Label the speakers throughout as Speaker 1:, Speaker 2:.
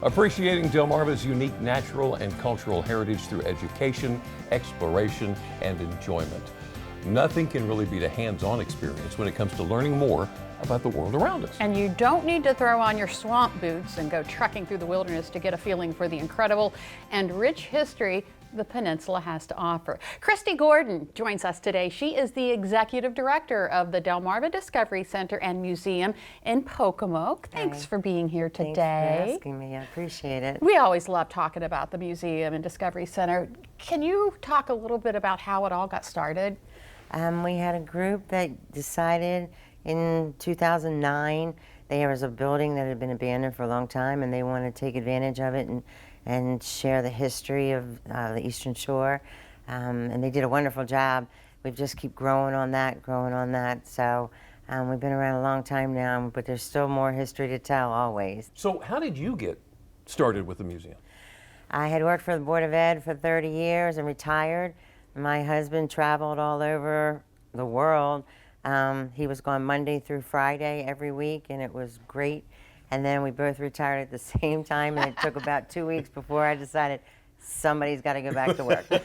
Speaker 1: Appreciating Delmarva's unique natural and cultural heritage through education, exploration, and enjoyment. Nothing can really beat a hands-on experience when it comes to learning more about the world around us.
Speaker 2: And you don't need to throw on your swamp boots and go trekking through the wilderness to get a feeling for the incredible and rich history the peninsula has to offer. Christy Gordon joins us today. She is the executive director of the Delmarva Discovery Center and Museum in Pocomoke. Thanks for being here today.
Speaker 3: Thanks for asking me. I appreciate it.
Speaker 2: We always love talking about the museum and Discovery Center. Can you talk a little bit about how it all got started?
Speaker 3: We had a group that decided in 2009 there was a building that had been abandoned for a long time, and they wanted to take advantage of it and share the history of the Eastern Shore. And they did a wonderful job. We just keep growing on that. So we've been around a long time now, but there's still more history to tell always.
Speaker 1: So how did you get started with the museum?
Speaker 3: I had worked for the Board of Ed for 30 years and retired. My husband traveled all over the world. He was gone Monday through Friday every week, and it was great. And then we both retired at the same time, and it took about 2 weeks before I decided somebody's got to go back to work. So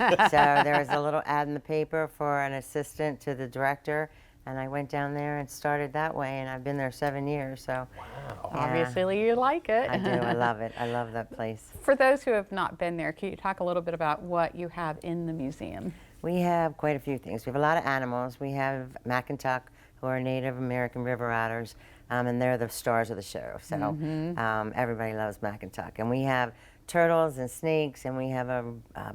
Speaker 3: there was a little ad in the paper for an assistant to the director, and I went down there and started that way, and I've been there 7 years. So
Speaker 1: wow.
Speaker 3: Yeah,
Speaker 2: Obviously you like it.
Speaker 3: I do. I love it. I love that place.
Speaker 2: For those who have not been there, can you talk a little bit about what you have in the museum?
Speaker 3: We have quite a few things. We have a lot of animals. We have Macintuck, who are Native American river otters, and they're the stars of the show. So everybody loves Macintuck. And we have turtles and snakes, and we have a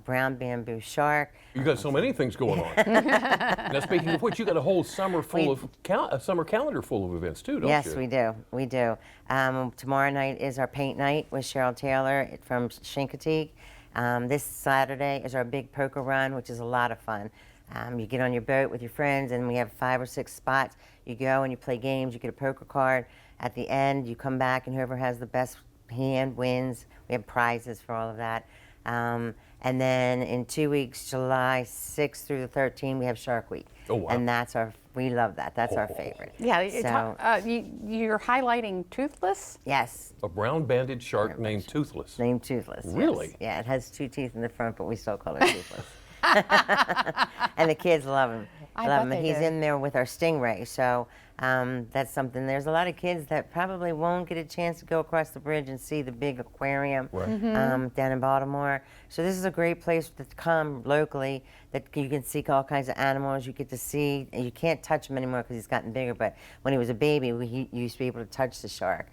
Speaker 3: brown bamboo shark.
Speaker 1: You got so many things going on. Now, speaking of which, you got a whole summer full of a summer calendar full of events too, don't you?
Speaker 3: Yes, we do. We do. Tomorrow night is our paint night with Cheryl Taylor from Chincoteague. This Saturday is our big poker run, which is a lot of fun. You get on your boat with your friends, and we have 5 or 6 spots. You go and you play games. You get a poker card. At the end, you come back, and whoever has the best hand wins. We have prizes for all of that. And then in 2 weeks, July 6th through the 13th, we have Shark Week.
Speaker 1: Oh, wow.
Speaker 3: And we love that. That's our favorite.
Speaker 2: Yeah,
Speaker 3: So,
Speaker 2: you're highlighting Toothless?
Speaker 3: yes.
Speaker 1: A brown-banded shark named Toothless.
Speaker 3: Named Toothless.
Speaker 1: Really?
Speaker 3: Yes. Yeah, it has 2 teeth in the front, but we still call it Toothless. And the kids love him.
Speaker 2: bet they
Speaker 3: He's
Speaker 2: do.
Speaker 3: in there with our stingray, so that's something. There's a lot of kids that probably won't get a chance to go across the bridge and see the big aquarium down in Baltimore. So this is a great place to come locally that you can see all kinds of animals. You get to see, and you can't touch him anymore because he's gotten bigger, but when he was a baby, he used to be able to touch the shark.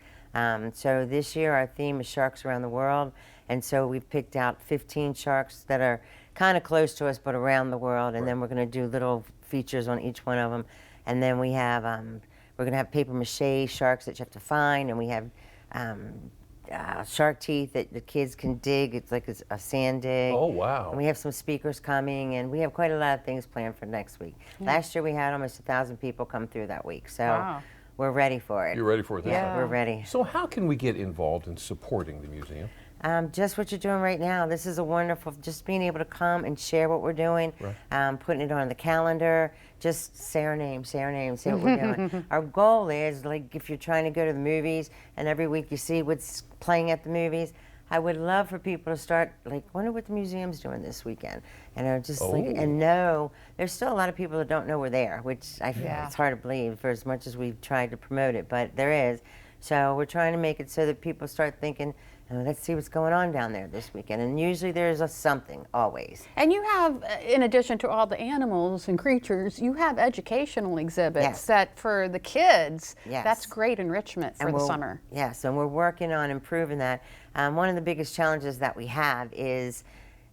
Speaker 3: So this year our theme is sharks around the world, and so we've picked out 15 sharks that are kind of close to us but around the world, and then we're going to do little features on each one of them. And then we have, we're going to have paper mache sharks that you have to find, and we have shark teeth that the kids can dig. It's like a sand dig.
Speaker 1: Oh, wow.
Speaker 3: And we have some speakers coming, and we have quite a lot of things planned for next week. Last year we had almost 1,000 people come through that week, so we're ready for it.
Speaker 1: You're ready for it this time?
Speaker 3: We're ready.
Speaker 1: So how can we get involved in supporting the museum?
Speaker 3: Just what you're doing right now. This is a wonderful, just being able to come and share what we're doing, putting it on the calendar, just say our name, say what we're doing. Our goal is, like, if you're trying to go to the movies and every week you see what's playing at the movies, I would love for people to start, like, wonder what the museum's doing this weekend. And just and know, there's still a lot of people that don't know we're there, which I feel it's hard to believe for as much as we've tried to promote it, but there is. So we're trying to make it so that people start thinking, let's see what's going on down there this weekend. And usually there's something, always.
Speaker 2: And you have, in addition to all the animals and creatures, you have educational exhibits that for the kids, that's great enrichment for the summer.
Speaker 3: Yes, and we're working on improving that. One of the biggest challenges that we have is,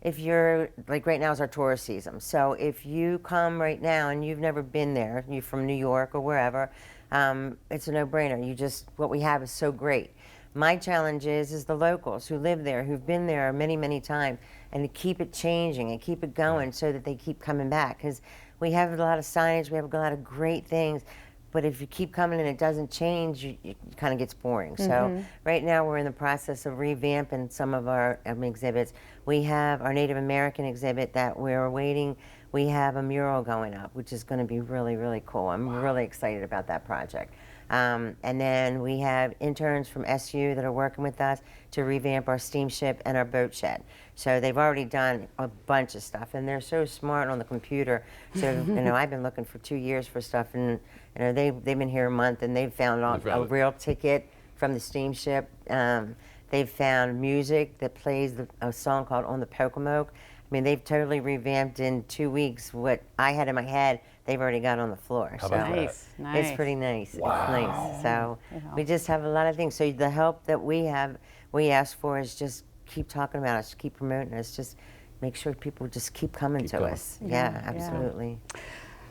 Speaker 3: if you're, like right now is our tourist season. So if you come right now and you've never been there, you're from New York or wherever, it's a no-brainer. What we have is so great. My challenge is the locals who live there, who've been there many, many times, and to keep it changing and keep it going so that they keep coming back. Because we have a lot of signage, we have a lot of great things, but if you keep coming and it doesn't change, it kind of gets boring. So right now we're in the process of revamping some of our exhibits. We have our Native American exhibit that we're waiting. We have a mural going up, which is going to be really, really cool. I'm really excited about that project. And then we have interns from SU that are working with us to revamp our steamship and our boat shed. So they've already done a bunch of stuff, and they're so smart on the computer. So I've been looking for 2 years for stuff, and they've been here a month, and they've found a real ticket from the steamship. They've found music that plays a song called "On the Pocomoke." I mean, they've totally revamped in 2 weeks what I had in my head. They've already got on the floor.
Speaker 1: How about that?
Speaker 2: Nice.
Speaker 3: It's pretty nice.
Speaker 1: Wow.
Speaker 3: It's nice. So we just have a lot of things. So the help that we ask for is just keep talking about us, keep promoting us, just make sure people just keep coming to us. Yeah, absolutely.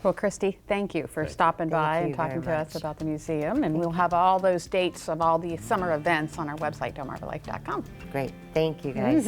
Speaker 2: Well, Christy, thank you for stopping by and talking to us about the museum. And we'll have all those dates of all the summer events on our website, DelmarvaLife.com.
Speaker 3: Great. Thank you, guys.